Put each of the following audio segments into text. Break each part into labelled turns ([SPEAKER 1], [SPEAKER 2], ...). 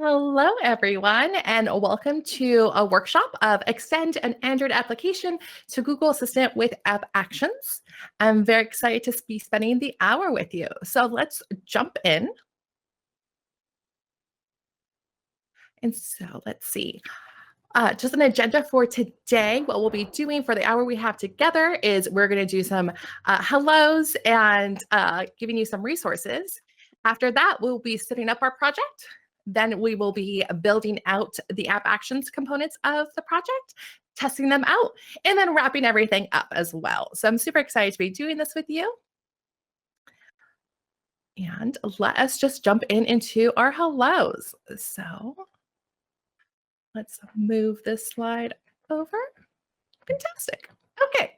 [SPEAKER 1] Hello, everyone, and welcome to a workshop of Extend an Android application to Google Assistant with App Actions. I'm very excited to be spending the hour with you. So let's jump in. And so let's see. Just an agenda for today. What we'll be doing for the hour we have together is we're going to do some hellos and giving you some resources. After that, we'll be setting up our project. Then we will be building out the app actions components of the project, testing them out, and then wrapping everything up as well. So I'm super excited to be doing this with you. And let us just jump into our hellos. So let's move this slide over. Fantastic. Okay.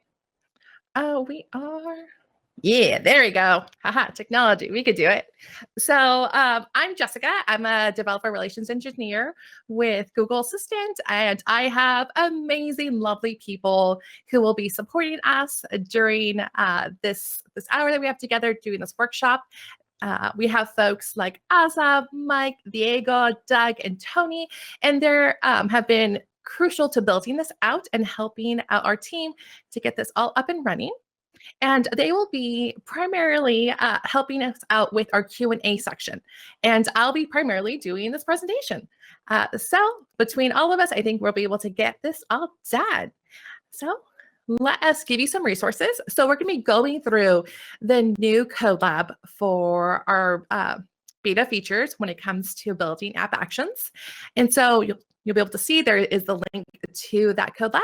[SPEAKER 1] We are. Yeah, there we go. Haha, technology, we could do it. So I'm Jessica. I'm a developer relations engineer with Google Assistant, and I have amazing, lovely people who will be supporting us during this hour that we have together doing this workshop. We have folks like Azab, Mike, Diego, Doug, and Tony, and they have been crucial to building this out and helping out our team to get this all up and running. And they will be primarily helping us out with our Q&A section. And I'll be primarily doing this presentation. So between all of us, I think we'll be able to get this all done. So let us give you some resources. So we're going to be going through the new codelab for our beta features when it comes to building app actions. And so you'll be able to see there is the link to that codelab.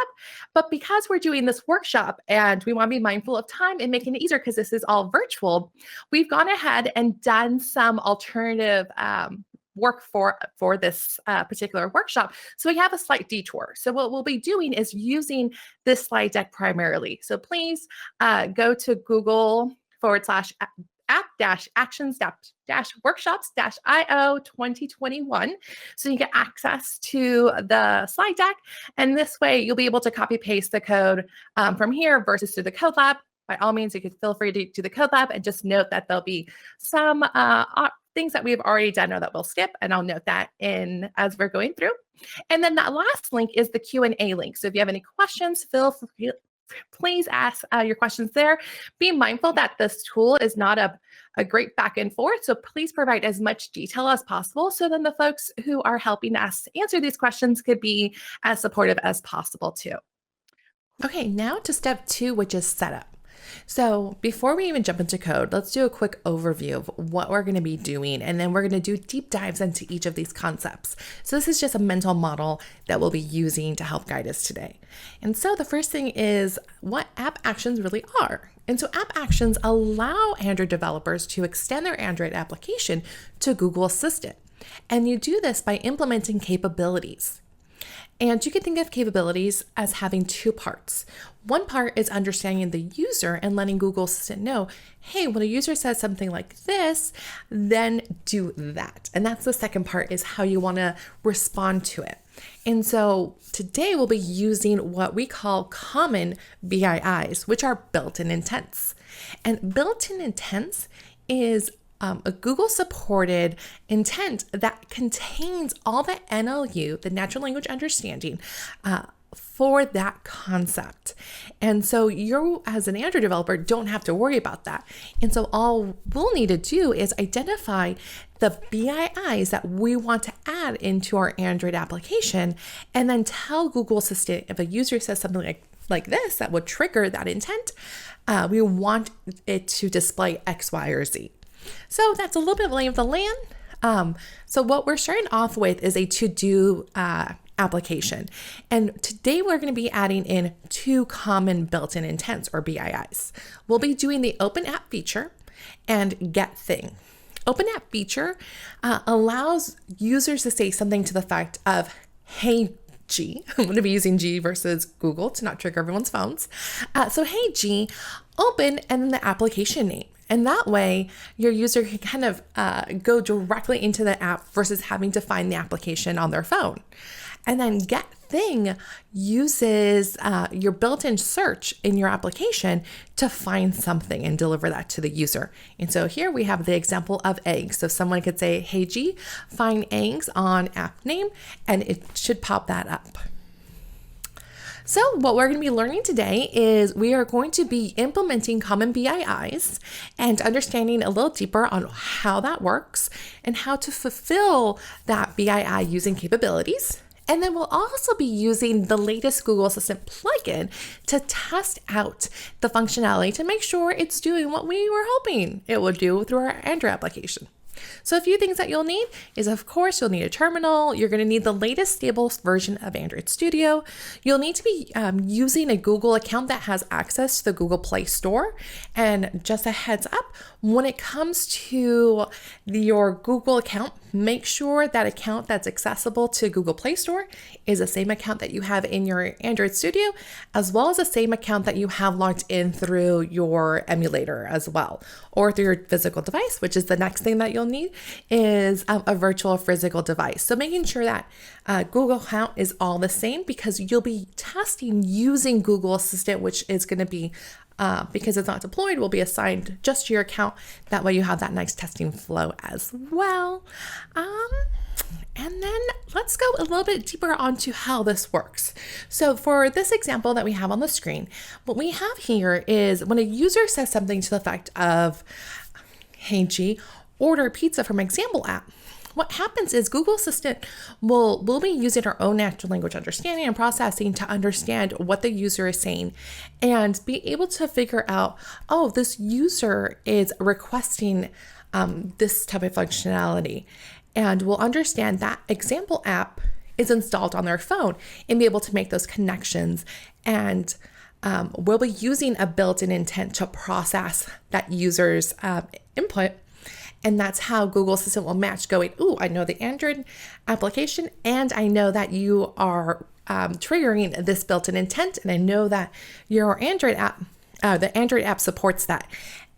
[SPEAKER 1] But because we're doing this workshop and we want to be mindful of time and making it easier because this is all virtual, we've gone ahead and done some alternative work for this particular workshop. So we have a slight detour. So what we'll be doing is using this slide deck primarily. So please go to Google app-actions-workshops-io 2021 so you get access to the slide deck, and this way you'll be able to copy paste the code from here versus to the code lab. By all means, you could feel free to do the code lab, and just note that there'll be some things that we've already done or that we'll skip, and I'll note that in as we're going through. And then that last link is the Q&A link. So if you have any questions, please ask your questions there. Be mindful that this tool is not a great back and forth, so please provide as much detail as possible so then the folks who are helping us answer these questions could be as supportive as possible too. Okay, now to step 2, which is setup. So before we even jump into code, let's do a quick overview of what we're going to be doing, and then we're going to do deep dives into each of these concepts. So this is just a mental model that we'll be using to help guide us today. And so the first thing is what app actions really are. And so app actions allow Android developers to extend their Android application to Google Assistant. And you do this by implementing capabilities. And you can think of capabilities as having 2 parts. One part is understanding the user and letting Google Assistant know, hey, when a user says something like this, then do that. And that's the second part, is how you want to respond to it. And so today we'll be using what we call common BIIs, which are built-in intents. And built-in intents is a Google-supported intent that contains all the NLU, the natural language understanding, for that concept. And so you, as an Android developer, don't have to worry about that. And so all we'll need to do is identify the BIIs that we want to add into our Android application, and then tell Google Assistant if a user says something like this that would trigger that intent, we want it to display X, Y, or Z. So that's a little bit of lay of the land. So what we're starting off with is a to-do application. And today we're going to be adding in 2 common built-in intents, or BIIs. We'll be doing the open app feature and get thing. Open app feature allows users to say something to the effect of, hey, G. I'm going to be using G versus Google to not trigger everyone's phones. So hey, G, open, and then the application name. And that way your user can kind of go directly into the app versus having to find the application on their phone. And then get thing uses your built-in search in your application to find something and deliver that to the user. And so here we have the example of eggs. So someone could say, hey G, find eggs on app name, and it should pop that up. So what we're going to be learning today is we are going to be implementing common BIIs and understanding a little deeper on how that works and how to fulfill that BII using capabilities. And then we'll also be using the latest Google Assistant plugin to test out the functionality to make sure it's doing what we were hoping it would do through our Android application. So a few things that you'll need is, of course, you'll need a terminal. You're going to need the latest stable version of Android Studio. You'll need to be using a Google account that has access to the Google Play Store. And just a heads up, when it comes to your Google account, make sure that account that's accessible to Google Play Store is the same account that you have in your Android Studio, as well as the same account that you have logged in through your emulator as well, or through your physical device, which is the next thing that you'll need is a virtual physical device. So making sure that Google account is all the same, because you'll be testing using Google Assistant, which is going to be because it's not deployed, will be assigned just to your account. That way you have that nice testing flow as well. And then let's go a little bit deeper onto how this works. So for this example that we have on the screen, what we have here is when a user says something to the effect of, hey G, order pizza from example app. What happens is Google Assistant will be using our own natural language understanding and processing to understand what the user is saying and be able to figure out, oh, this user is requesting this type of functionality. And we'll understand that example app is installed on their phone and be able to make those connections. And we'll be using a built-in intent to process that user's input. And that's how Google Assistant will match going, ooh, I know the Android application, and I know that you are triggering this built-in intent, and I know that your Android app, the Android app supports that.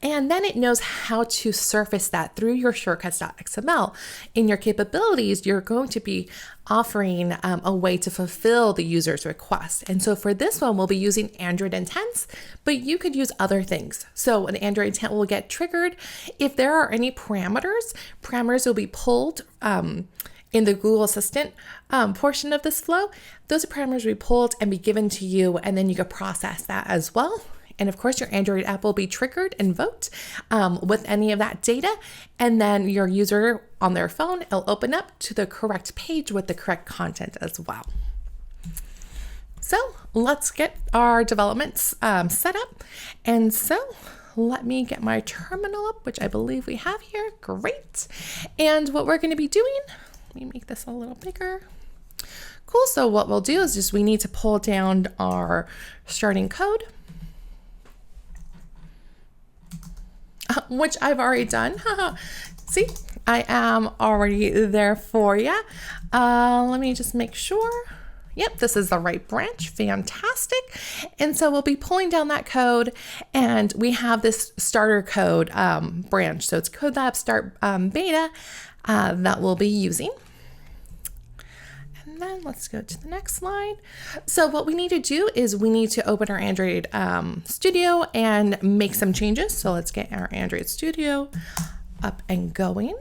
[SPEAKER 1] And then it knows how to surface that through your shortcuts.xml. In your capabilities, you're going to be offering a way to fulfill the user's request. And so for this one, we'll be using Android intents, but you could use other things. So an Android intent will get triggered. If there are any parameters will be pulled in the Google Assistant portion of this flow. Those parameters will be pulled and be given to you, and then you can process that as well. And of course, your Android app will be triggered and invoked with any of that data. And then your user on their phone, it'll open up to the correct page with the correct content as well. So let's get our developments set up. And so let me get my terminal up, which I believe we have here. Great. And what we're going to be doing, let me make this a little bigger. Cool. So what we'll do is just we need to pull down our starting code, which I've already done. See, I am already there for you. Let me just make sure. Yep, this is the right branch. Fantastic. And so we'll be pulling down that code, and we have this starter code branch. So it's codelab start beta that we'll be using. And then let's go to the next slide. So what we need to do is we need to open our Android Studio and make some changes. So let's get our Android Studio up and going.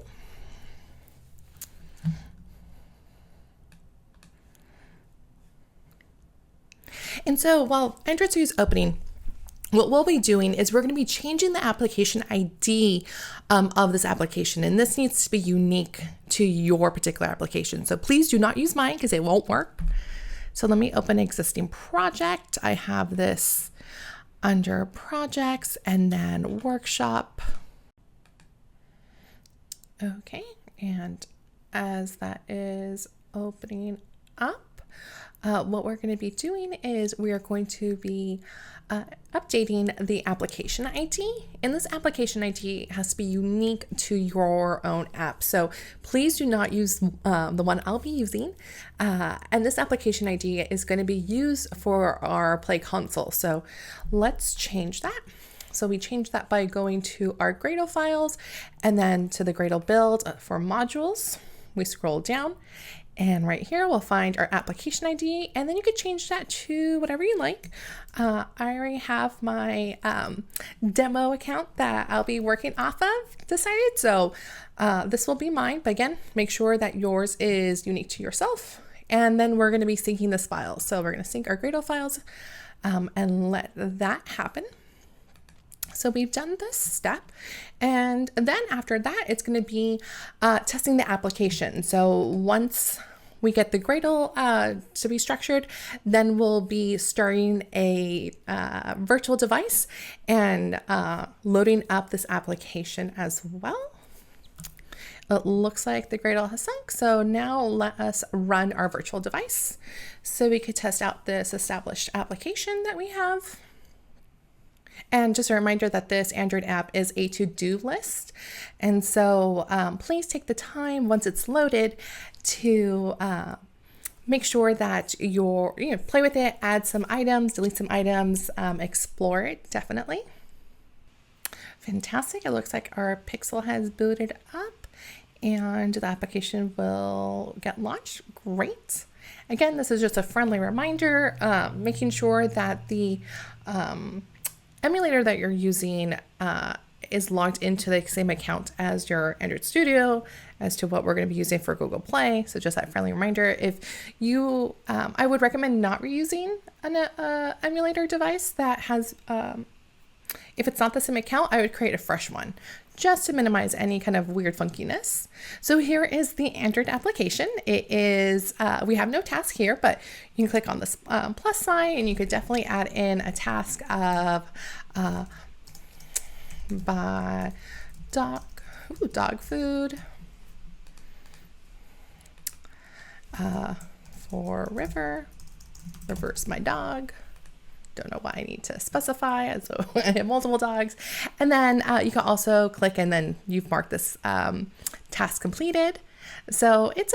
[SPEAKER 1] And so while Android Studio is opening, what we'll be doing is we're going to be changing the application ID of this application, and this needs to be unique to your particular application. So please do not use mine because it won't work. So let me open an existing project. I have this under projects and then workshop. Okay, and as that is opening up, what we're going to be doing is we are going to be updating the application ID, and this application ID has to be unique to your own app. So please do not use the one I'll be using. And this application ID is going to be used for our Play console. So let's change that. So we change that by going to our Gradle files and then to the Gradle build for modules. We scroll down And right here, we'll find our application ID, and then you could change that to whatever you like. I already have my demo account that I'll be working off of decided, so this will be mine. But again, make sure that yours is unique to yourself. And then we're going to be syncing this file. So we're going to sync our Gradle files and let that happen. So we've done this step, and then after that, it's going to be testing the application. So once we get the Gradle to be structured, then we'll be starting a virtual device and loading up this application as well. It looks like the Gradle has sunk, so now let us run our virtual device so we could test out this established application that we have. And just a reminder that this Android app is a to-do list. And so please take the time once it's loaded to make sure that play with it, add some items, delete some items, explore it, definitely. Fantastic. It looks like our Pixel has booted up and the application will get launched. Great. Again, this is just a friendly reminder, making sure that the emulator that you're using is logged into the same account as your Android Studio as to what we're going to be using for Google Play. So just that friendly reminder. If you, I would recommend not reusing an emulator device that has, if it's not the same account, I would create a fresh one just to minimize any kind of weird funkiness. So here is the Android application. It is, we have no task here, but you can click on this plus sign and you could definitely add in a task of buy dog food for River's my dog. Don't know why I need to specify, so I have multiple dogs. And then you can also click and then you've marked this task completed. So it's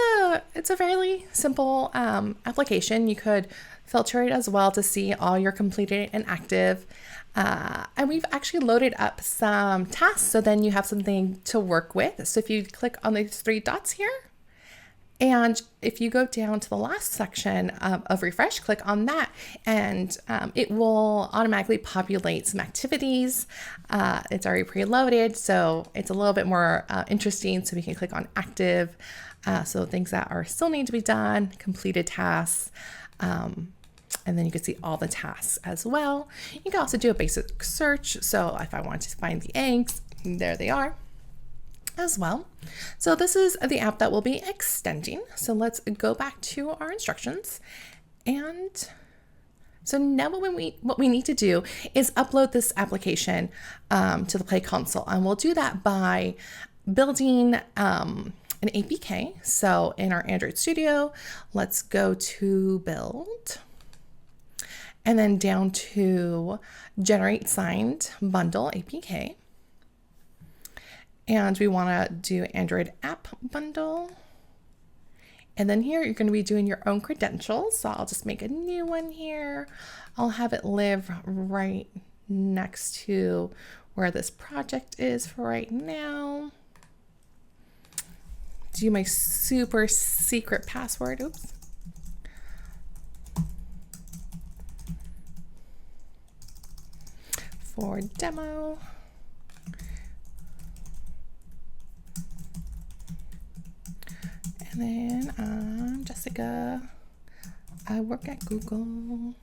[SPEAKER 1] a fairly simple application. You could filter it as well to see all your completed and active. And we've actually loaded up some tasks, so then you have something to work with. So if you click on these three dots here, and if you go down to the last section of refresh, click on that, and it will automatically populate some activities. It's already preloaded, so it's a little bit more interesting. So we can click on active, so things that are still need to be done, completed tasks, and then you can see all the tasks as well. You can also do a basic search. So if I want to find the eggs, there they are as well. So this is the app that we'll be extending. So let's go back to our instructions. And so now what we need to do is upload this application to the Play console. And we'll do that by building an APK. So in our Android Studio, let's go to build and then down to generate signed bundle APK. And we want to do Android app bundle. And then here you're going to be doing your own credentials. So I'll just make a new one here. I'll have it live right next to where this project is for right now. Do my super secret password. Oops. For demo. And then I'm Jessica. I work at Google.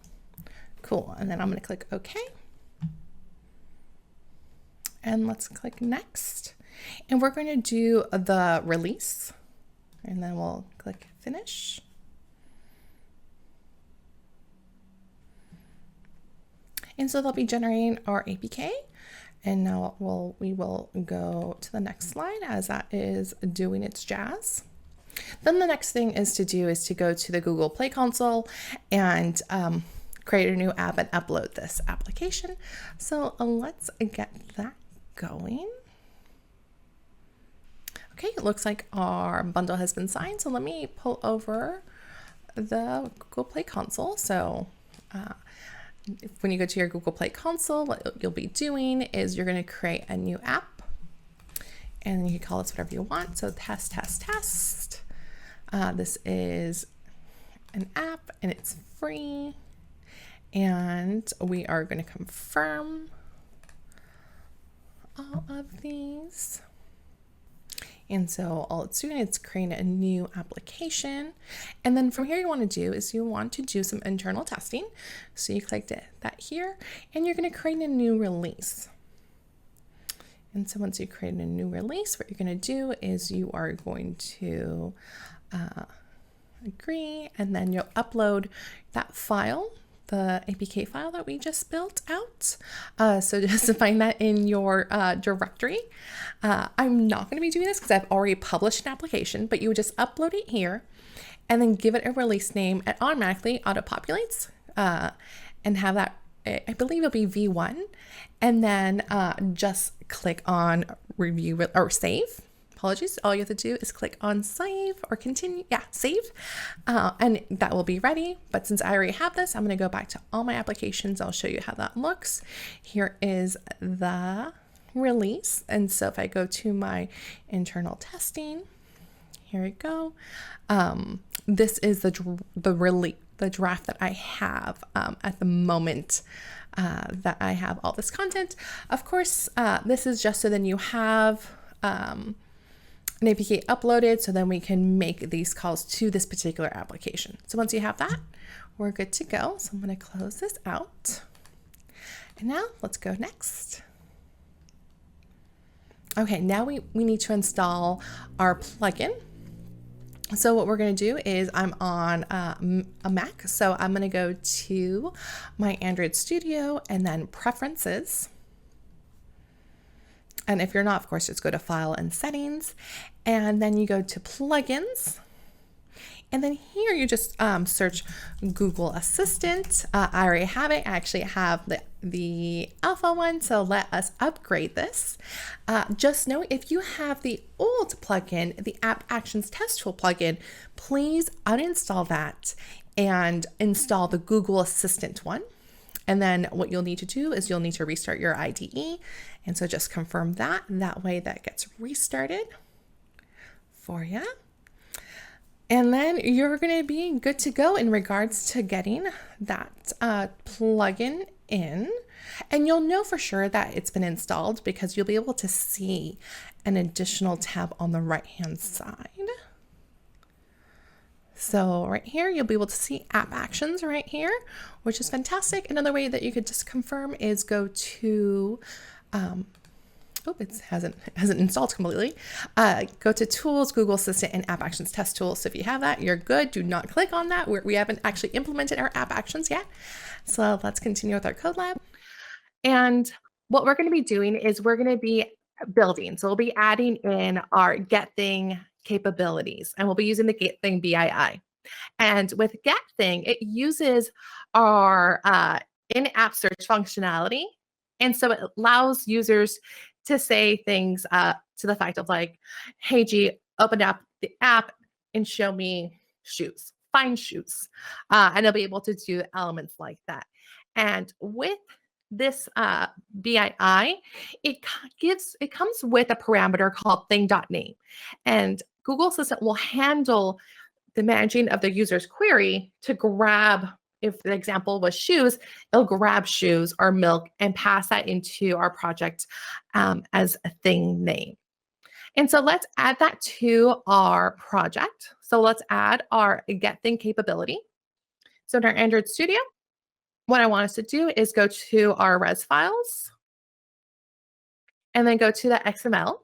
[SPEAKER 1] Cool. And then I'm going to click OK. And let's click next. And we're going to do the release. And then we'll click finish. And so they'll be generating our APK. And now we will go to the next slide as that is doing its jazz. Then the next thing is to go to the Google Play console and create a new app and upload this application. So let's get that going. Okay, it looks like our bundle has been signed. So let me pull over the Google Play console. So when you go to your Google Play console, what you'll be doing is you're going to create a new app, and you can call this whatever you want. So test. This is an app and it's free. And we are going to confirm all of these. And so all it's doing is creating a new application. And then from here, you want to do is you want to do some internal testing. So you clicked that here, and you're going to create a new release. And so once you create a new release, what you're going to do is you are going to agree, and then you'll upload that file, the APK file that we just built out. So just find that in your directory. I'm not going to be doing this because I've already published an application, but you would just upload it here and then give it a release name. It automatically auto-populates and have that, I believe it'll be V1, and then just click on review or save. Apologies. All you have to do is click on save or continue. Yeah, save. And that will be ready. But since I already have this, I'm going to go back to all my applications. I'll show you how that looks. Here is the release. And so if I go to my internal testing, here we go. This is the draft that I have at the moment that I have all this content. Of course, this is just so then you have an APK uploaded, so then we can make these calls to this particular application. So once you have that, we're good to go. So I'm going to close this out. And now let's go next. Okay, now we need to install our plugin. So what we're going to do is I'm on a Mac, so I'm going to go to my Android Studio and then Preferences. And if you're not, of course, just go to File and Settings, and then you go to Plugins. And then here you just search Google Assistant. I already have it. I actually have the alpha one, so let us upgrade this. Just know if you have the old plugin, the App Actions Test Tool plugin, please uninstall that and install the Google Assistant one. And then what you'll need to do is you'll need to restart your IDE. And so just confirm that. That way that gets restarted for you. And then you're going to be good to go in regards to getting that plugin in. And you'll know for sure that it's been installed because you'll be able to see an additional tab on the right-hand side. So right here, you'll be able to see app actions right here, which is fantastic. Another way that you could just confirm is go to, it hasn't installed completely. Go to Tools, Google Assistant, and App Actions Test Tools. So if you have that, you're good. Do not click on that. We haven't actually implemented our app actions yet. So let's continue with our code lab. And what we're going to be doing is we're going to be building. So we'll be adding in our getThing capabilities, and we'll be using the getThing BII. And with getThing, it uses our in-app search functionality. And so it allows users to say things to the fact of like, hey, G, open up the app and show me shoes, find shoes. And they'll be able to do elements like that. And with this BII, it comes with a parameter called thing.name. And Google Assistant will handle the managing of the user's query to grab, if the example was shoes, it'll grab shoes or milk and pass that into our project as a thing name. And so let's add that to our project. So let's add our getThing capability. So in our Android Studio, what I want us to do is go to our res files and then go to the XML.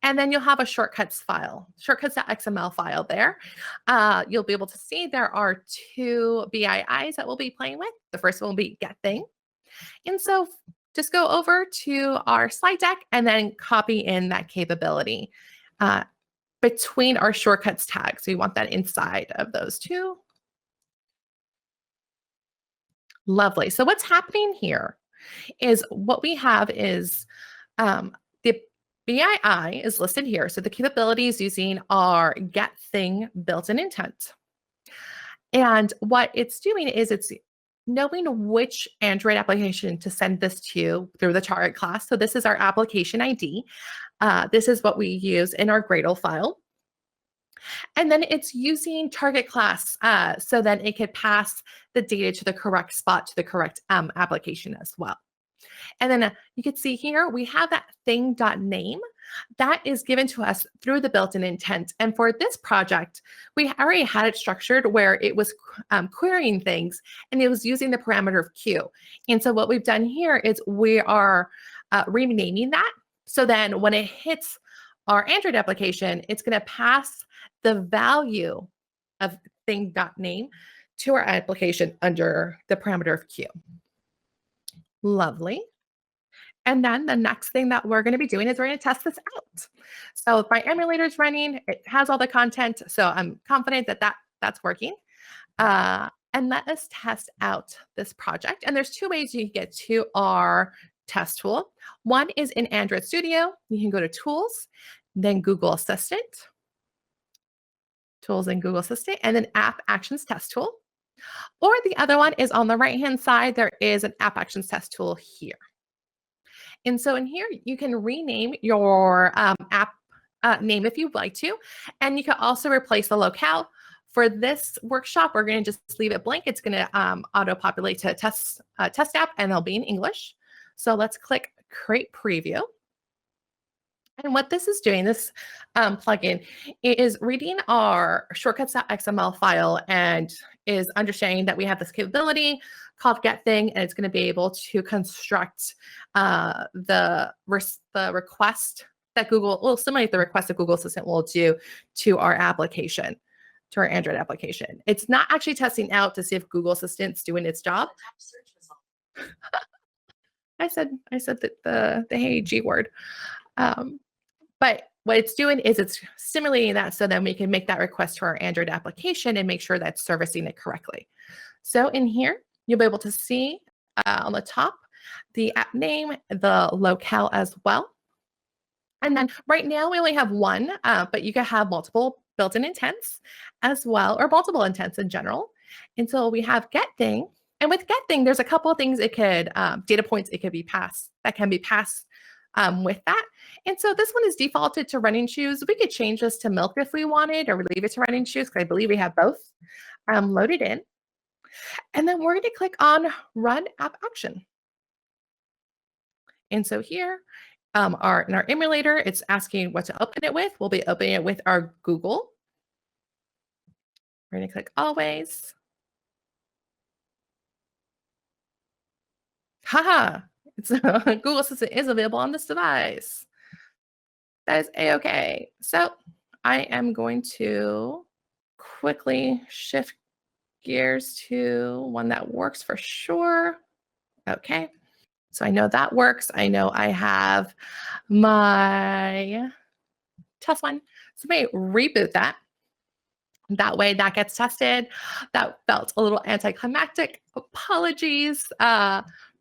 [SPEAKER 1] And then you'll have a shortcuts file, shortcuts.xml file there. You'll be able to see there are two BIIs that we'll be playing with. The first one will be getThing. And so just go over to our slide deck and then copy in that capability between our shortcuts tags. So you want that inside of those two. Lovely. So what's happening here is what we have is the BII is listed here. So the capabilities using our getThing built-in intent. And what it's doing is it's knowing which Android application to send this to through the target class. So this is our application ID. This is what we use in our Gradle file. And then it's using target class so then it could pass the data to the correct spot to the correct application as well. And then you can see here, we have that thing.name that is given to us through the built-in intent. And for this project, we already had it structured where it was querying things and it was using the parameter of Q. And so what we've done here is we are renaming that. So then when it hits our Android application, it's going to pass the value of thing.name to our application under the parameter of Q. Lovely. And then the next thing that we're going to be doing is we're going to test this out. So if my emulator is running, it has all the content. So I'm confident that that's working. And let us test out this project. And there's two ways you can get to our test tool. One is in Android Studio. You can go to Tools, then Google Assistant, Tools and Google Assistant, and then App Actions Test Tool. Or the other one is on the right-hand side. There is an App Actions Test Tool here. And so in here, you can rename your app name if you'd like to. And you can also replace the locale. For this workshop, we're going to just leave it blank. It's going to auto-populate to test app, and they'll be in English. So let's click Create Preview. And what this is doing, this plugin, is reading our shortcuts.xml file and is understanding that we have this capability called getThing, and it's going to be able to construct the request that Google will simulate the request that Google Assistant will do to our application, to our Android application. It's not actually testing out to see if Google Assistant's doing its job. I said that the hey G word. But what it's doing is it's simulating that so then we can make that request to our Android application and make sure that's servicing it correctly. So in here, you'll be able to see on the top the app name, the locale as well. And then right now we only have one, but you can have multiple built-in intents as well, or multiple intents in general. And so we have getThing. And with getThing, there's a couple of things it could, data points it could be passed, that can be passed with that. And so this one is defaulted to running shoes. We could change this to milk if we wanted, or leave it to running shoes, because I believe we have both loaded in. And then we're going to click on Run App Action. And so here, in our emulator, it's asking what to open it with. We'll be opening it with our Google. We're going to click Always. Haha, Google Assistant is available on this device. That is A-okay. So I am going to quickly shift gears to one that works for sure. Okay, so I know that works. I know I have my test one. So I may reboot that. That way that gets tested. That felt a little anticlimactic. Apologies.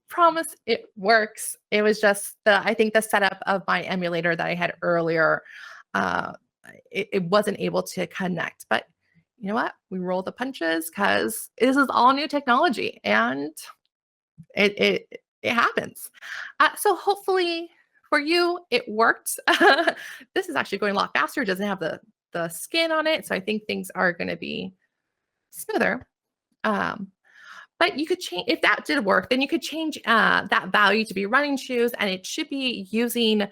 [SPEAKER 1] Promise it works. It was just I think the setup of my emulator that I had earlier, it wasn't able to connect. But you know what? We roll the punches because this is all new technology and it happens. So hopefully for you, it worked. This is actually going a lot faster. It doesn't have the skin on it. So I think things are going to be smoother. But you could change, if that did work, then you could change that value to be running shoes, and it should be using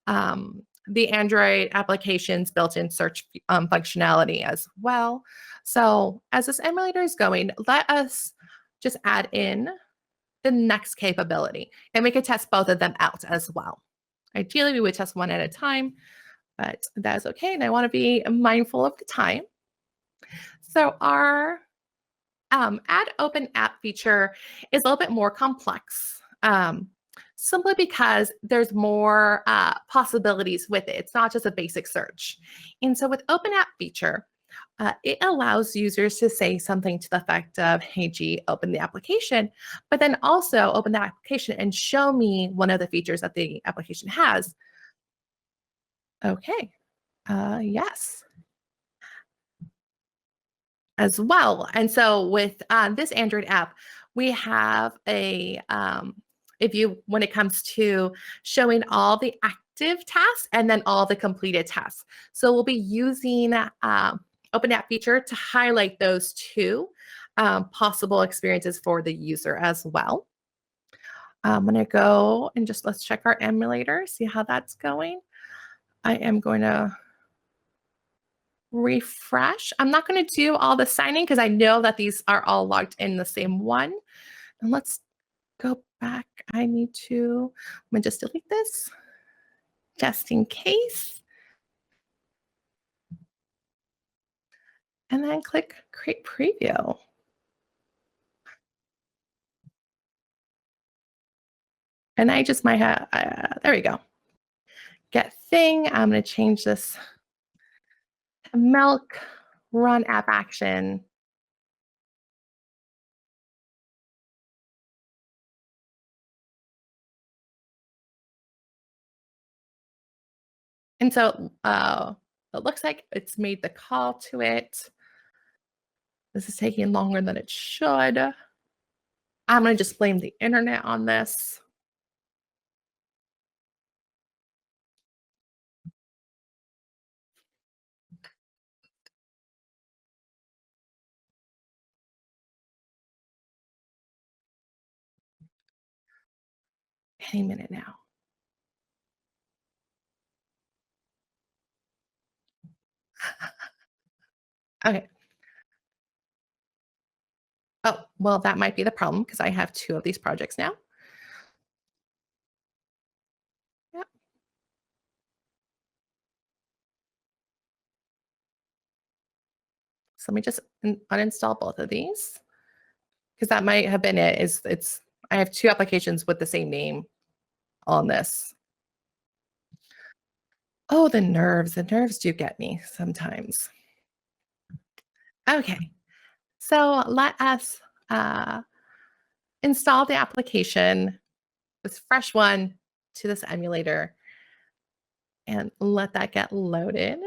[SPEAKER 1] the Android application's built-in search functionality as well. So as this emulator is going, let us just add in the next capability, and we could test both of them out as well. Ideally, we would test one at a time, but that is okay, and I want to be mindful of the time. So our Add Open App feature is a little bit more complex, simply because there's more possibilities with it. It's not just a basic search. And so with Open App feature, it allows users to say something to the effect of, hey, G, open the application, but then also open the application and show me one of the features that the application has. Okay, yes. As well. And so with this Android app, we have a, when it comes to showing all the active tasks and then all the completed tasks. So we'll be using Open App Feature to highlight those two possible experiences for the user as well. I'm going to go and just let's check our emulator, see how that's going. I am going to refresh. I'm not going to do all the signing because I know that these are all logged in the same one. And let's go back. I'm going to just delete this just in case. And then click Create Preview. And I just might have, there we go. Get thing. I'm going to change this to milk, run app action. And so it looks like it's made the call to it. This is taking longer than it should. I'm going to just blame the internet on this. Any minute now. Okay. Oh, well, that might be the problem because I have 2 of these projects now. Yep. So let me just uninstall both of these because that might have been it. I have 2 applications with the same name on this. Oh, the nerves. The nerves do get me sometimes. Okay. So let us install the application, this fresh one, to this emulator and let that get loaded.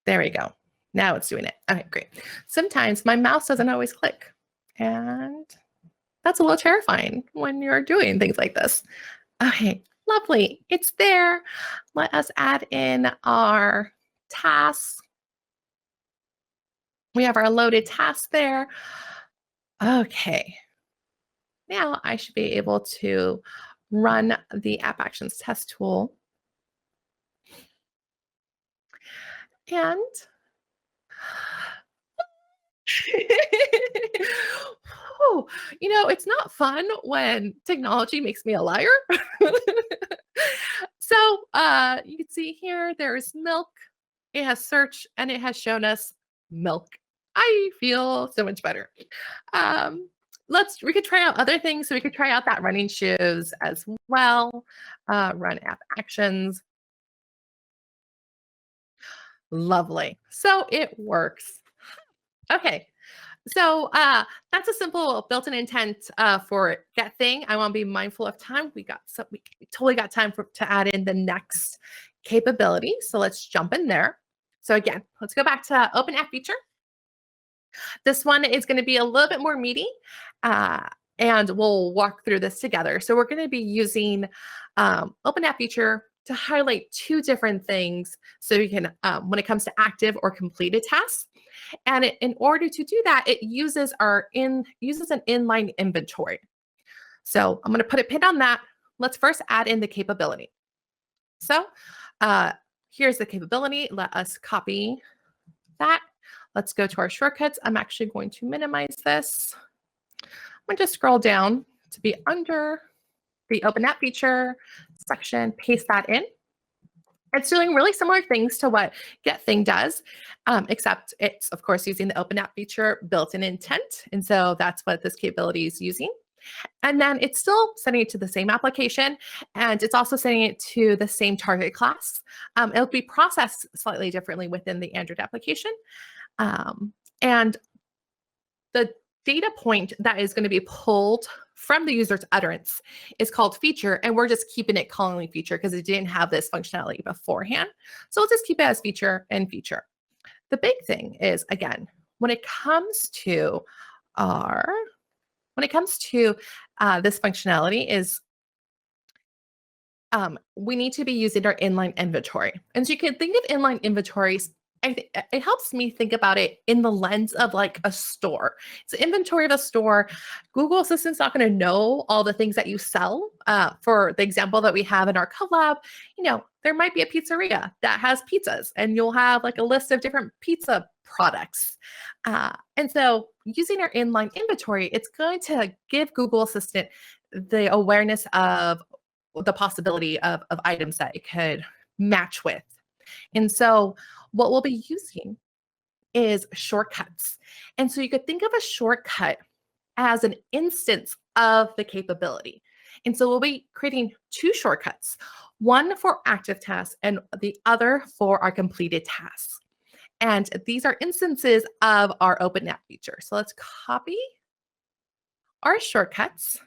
[SPEAKER 1] There we go. Now it's doing it. Okay, great. Sometimes my mouse doesn't always click, and that's a little terrifying when you're doing things like this. Okay, lovely. It's there. Let us add in our tasks. We have our loaded tasks there. Okay. Now I should be able to run the App Actions test tool. And it's not fun when technology makes me a liar. So you can see here, there's milk. It has search and it has shown us milk. I feel so much better. We could try out other things. So we could try out that running shoes as well. Run app actions. Lovely. So it works. Okay. So that's a simple built-in intent for get thing. I want to be mindful of time. We totally got time to add in the next capability. So let's jump in there. So again, let's go back to Open App Feature. This one is going to be a little bit more meaty, and we'll walk through this together. So we're going to be using Open App Feature to highlight 2 different things so you can, when it comes to active or completed tasks. And in order to do that, it uses an inline inventory. So I'm going to put a pin on that. Let's first add in the capability. So here's the capability. Let us copy that. Let's go to our shortcuts. I'm actually going to minimize this. I'm going to just scroll down to be under the Open App Feature section, paste that in. It's doing really similar things to what getThing does, except it's, of course, using the Open App Feature built-in intent. And so that's what this capability is using. And then it's still sending it to the same application, and it's also sending it to the same target class. It'll be processed slightly differently within the Android application. And the data point that is going to be pulled from the user's utterance is called feature, and we're just keeping it calling feature because it didn't have this functionality beforehand. So we'll just keep it as feature and feature. The big thing is, again, when it comes to our when it comes to this functionality is we need to be using our inline inventory. And so you can think of inline inventories. It helps me think about it in the lens of like a store. It's inventory of a store. Google Assistant's not going to know all the things that you sell. For the example that we have in our collab, there might be a pizzeria that has pizzas, and you'll have like a list of different pizza products. And so using our inline inventory, it's going to give Google Assistant the awareness of the possibility of items that it could match with. And so what we'll be using is shortcuts. And so you could think of a shortcut as an instance of the capability. And so we'll be creating two shortcuts, one for active tasks and the other for our completed tasks. And these are instances of our open app feature. So let's copy our shortcuts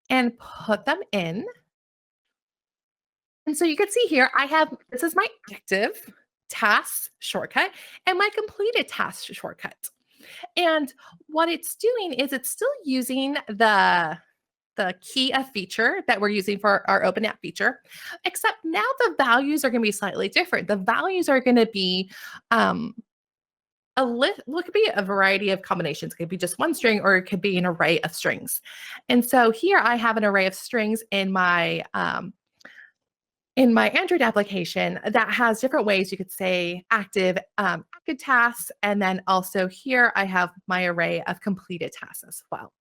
[SPEAKER 1] and put them in. And so you can see here, this is my active tasks shortcut and my completed tasks shortcut. And what it's doing is it's still using the key of feature that we're using for our open app feature, except now the values are going to be slightly different. The values are going to be could be a variety of combinations. It could be just one string, or it could be an array of strings. And so here I have an array of strings in my Android application that has different ways you could say active tasks. And then also here I have my array of completed tasks as well.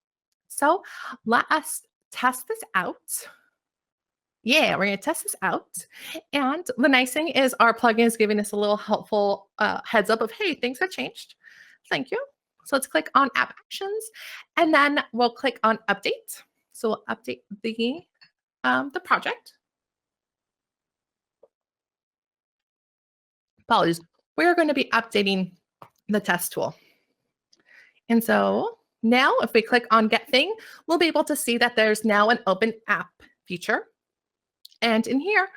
[SPEAKER 1] So let us test this out. Yeah, we're going to test this out. And the nice thing is our plugin is giving us a little helpful heads up of, hey, things have changed. Thank you. So let's click on app actions, and then we'll click on update. So we'll update the project. Apologies. We're going to be updating the test tool. And so now if we click on get thing, we'll be able to see that there's now an open app feature. And in here,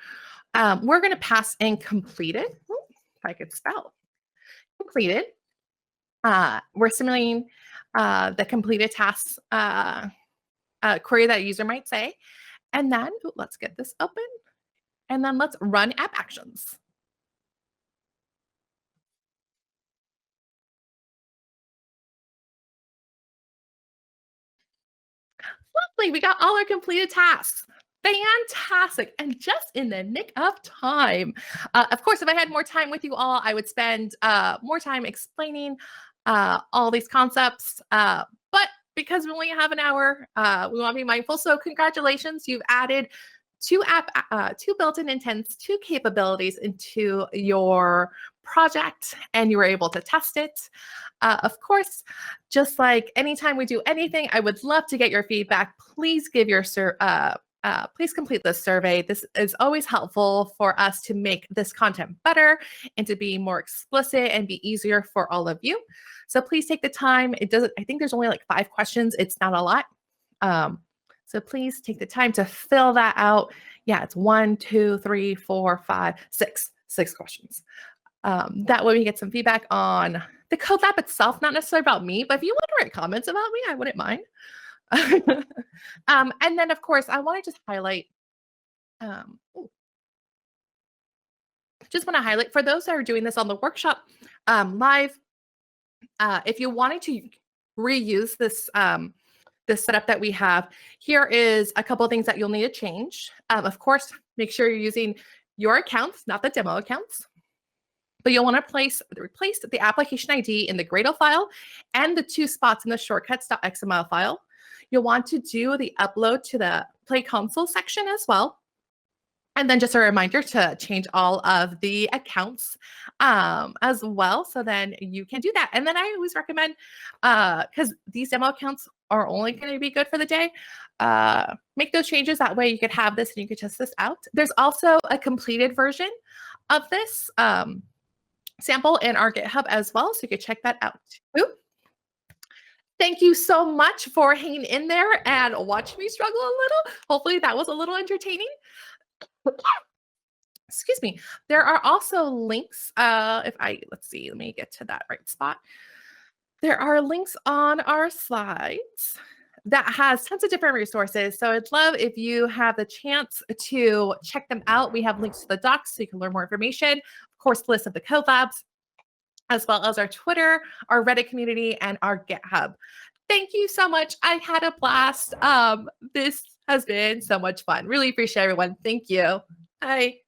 [SPEAKER 1] we're going to pass in completed. If I could spell completed. We're simulating the completed tasks query that a user might say. And then let's get this open. And then let's run app actions. Lovely, we got all our completed tasks. Fantastic, and just in the nick of time. Of course, if I had more time with you all, I would spend more time explaining all these concepts, but because we only have an hour, we want to be mindful. So congratulations, you've added two built-in intents, two capabilities into your project, and you were able to test it. Of course, just like anytime we do anything, I would love to get your feedback. Please give your please complete this survey. This is always helpful for us to make this content better and to be more explicit and be easier for all of you. So please take the time. I think there's only like 5 questions. It's not a lot. So please take the time to fill that out. Yeah, it's 1, 2, 3, 4, 5, 6 questions. That way we get some feedback on the codelab itself, not necessarily about me, but if you want to write comments about me, I wouldn't mind. And then, of course, I want to just highlight, for those that are doing this on the workshop live, if you wanted to reuse this this setup that we have, here is a couple of things that you'll need to change. Of course, make sure you're using your accounts, not the demo accounts. But you'll want to replace the application ID in the Gradle file and the 2 spots in the shortcuts.xml file. You'll want to do the upload to the Play Console section as well. And then just a reminder to change all of the accounts as well. So then you can do that. And then I always recommend, because these demo accounts are only going to be good for the day, make those changes. That way you could have this and you could test this out. There's also a completed version of this sample in our GitHub as well. So you could check that out too. Thank you so much for hanging in there and watching me struggle a little. Hopefully that was a little entertaining. Excuse me. There are also links. Let's see, let me get to that right spot. There are links on our slides that has tons of different resources. So I'd love if you have the chance to check them out. We have links to the docs so you can learn more information. Of course, the list of the codelabs, as well as our Twitter, our Reddit community, and our GitHub. Thank you so much. I had a blast. This has been so much fun. Really appreciate everyone. Thank you. Bye.